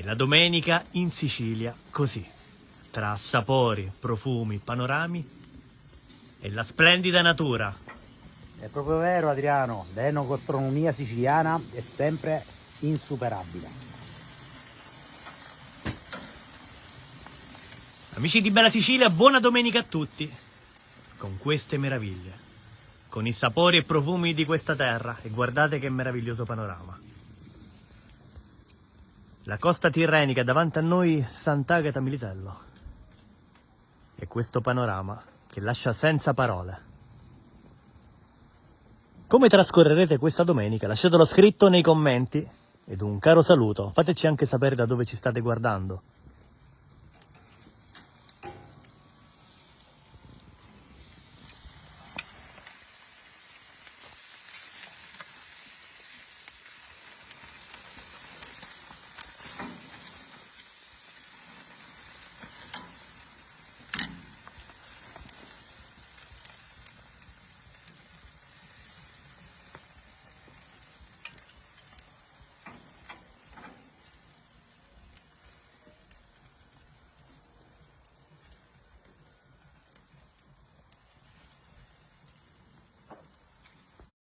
La domenica in Sicilia, così, tra sapori, profumi, panorami e la splendida natura. È proprio vero, Adriano, l'enogastronomia siciliana è sempre insuperabile. Amici di Bella Sicilia, buona domenica a tutti! Con queste meraviglie, con i sapori e profumi di questa terra, e guardate che meraviglioso panorama. La costa tirrenica, davanti a noi Sant'Agata Militello, e questo panorama che lascia senza parole. Come trascorrerete questa domenica? Lasciatelo scritto nei commenti ed un caro saluto, fateci anche sapere da dove ci state guardando.